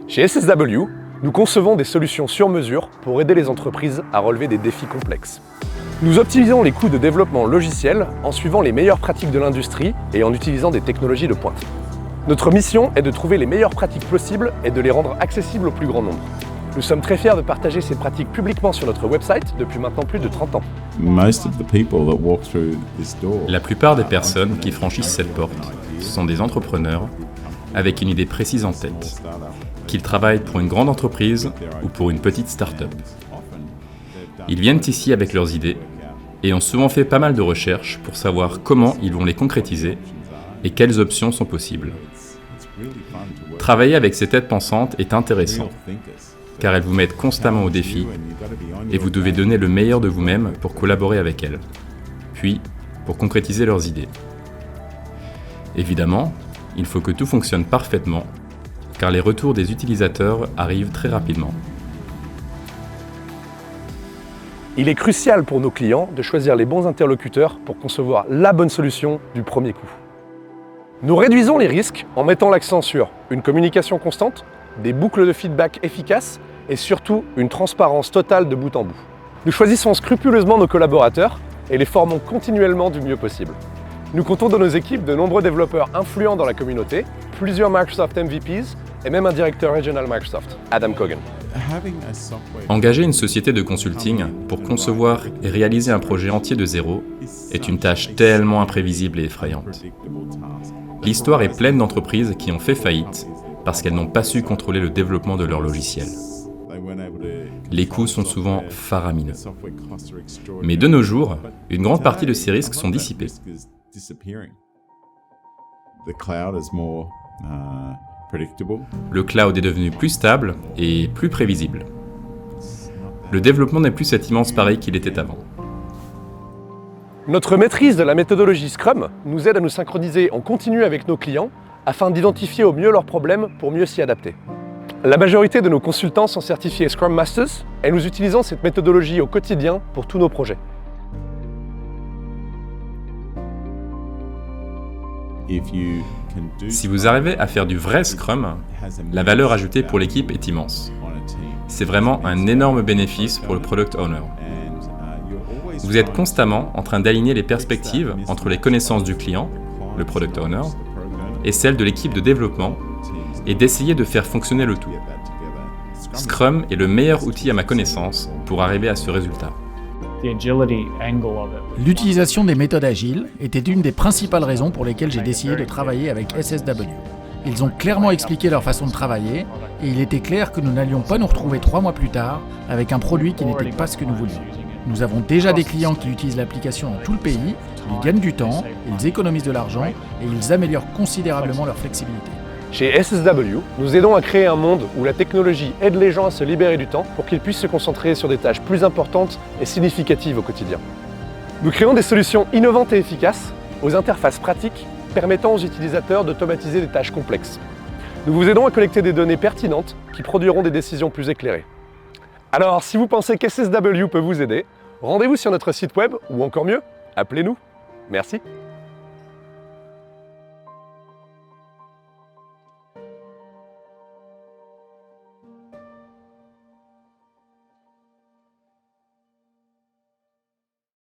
Chez SSW, nous concevons des solutions sur mesure pour aider les entreprises à relever des défis complexes. Nous optimisons les coûts de développement logiciel en suivant les meilleures pratiques de l'industrie et en utilisant des technologies de pointe. Notre mission est de trouver les meilleures pratiques possibles et de les rendre accessibles au plus grand nombre. Nous sommes très fiers de partager ces pratiques publiquement sur notre website depuis maintenant plus de 30 ans. La plupart des personnes qui franchissent cette porte sont des entrepreneurs avec une idée précise en tête, qu'ils travaillent pour une grande entreprise ou pour une petite start-up. Ils viennent ici avec leurs idées et ont souvent fait pas mal de recherches pour savoir comment ils vont les concrétiser et quelles options sont possibles. Travailler avec ces têtes pensantes est intéressant, car elles vous mettent constamment au défi et vous devez donner le meilleur de vous-même pour collaborer avec elles, puis pour concrétiser leurs idées. Évidemment, il faut que tout fonctionne parfaitement, car les retours des utilisateurs arrivent très rapidement. Il est crucial pour nos clients de choisir les bons interlocuteurs pour concevoir la bonne solution du premier coup. Nous réduisons les risques en mettant l'accent sur une communication constante, des boucles de feedback efficaces et surtout une transparence totale de bout en bout. Nous choisissons scrupuleusement nos collaborateurs et les formons continuellement du mieux possible. Nous comptons dans nos équipes de nombreux développeurs influents dans la communauté, plusieurs Microsoft MVPs et même un directeur régional Microsoft, Adam Cogan. Engager une société de consulting pour concevoir et réaliser un projet entier de zéro est une tâche tellement imprévisible et effrayante. L'histoire est pleine d'entreprises qui ont fait faillite parce qu'elles n'ont pas su contrôler le développement de leur logiciel. Les coûts sont souvent faramineux. Mais de nos jours, une grande partie de ces risques sont dissipés. Le cloud est devenu plus stable et plus prévisible. Le développement n'est plus cet immense pari qu'il était avant. Notre maîtrise de la méthodologie Scrum nous aide à nous synchroniser en continu avec nos clients afin d'identifier au mieux leurs problèmes pour mieux s'y adapter. La majorité de nos consultants sont certifiés Scrum Masters et nous utilisons cette méthodologie au quotidien pour tous nos projets. Si vous arrivez à faire du vrai Scrum, la valeur ajoutée pour l'équipe est immense. C'est vraiment un énorme bénéfice pour le Product Owner. Vous êtes constamment en train d'aligner les perspectives entre les connaissances du client, le Product Owner, et celles de l'équipe de développement, et d'essayer de faire fonctionner le tout. Scrum est le meilleur outil à ma connaissance pour arriver à ce résultat. L'utilisation des méthodes agiles était une des principales raisons pour lesquelles j'ai décidé de travailler avec SSW. Ils ont clairement expliqué leur façon de travailler et il était clair que nous n'allions pas nous retrouver 3 mois plus tard avec un produit qui n'était pas ce que nous voulions. Nous avons déjà des clients qui utilisent l'application dans tout le pays, ils gagnent du temps, ils économisent de l'argent et ils améliorent considérablement leur flexibilité. Chez SSW, nous aidons à créer un monde où la technologie aide les gens à se libérer du temps pour qu'ils puissent se concentrer sur des tâches plus importantes et significatives au quotidien. Nous créons des solutions innovantes et efficaces, aux interfaces pratiques, permettant aux utilisateurs d'automatiser des tâches complexes. Nous vous aidons à collecter des données pertinentes qui produiront des décisions plus éclairées. Alors, si vous pensez qu'SSW peut vous aider, rendez-vous sur notre site web ou encore mieux, appelez-nous. Merci.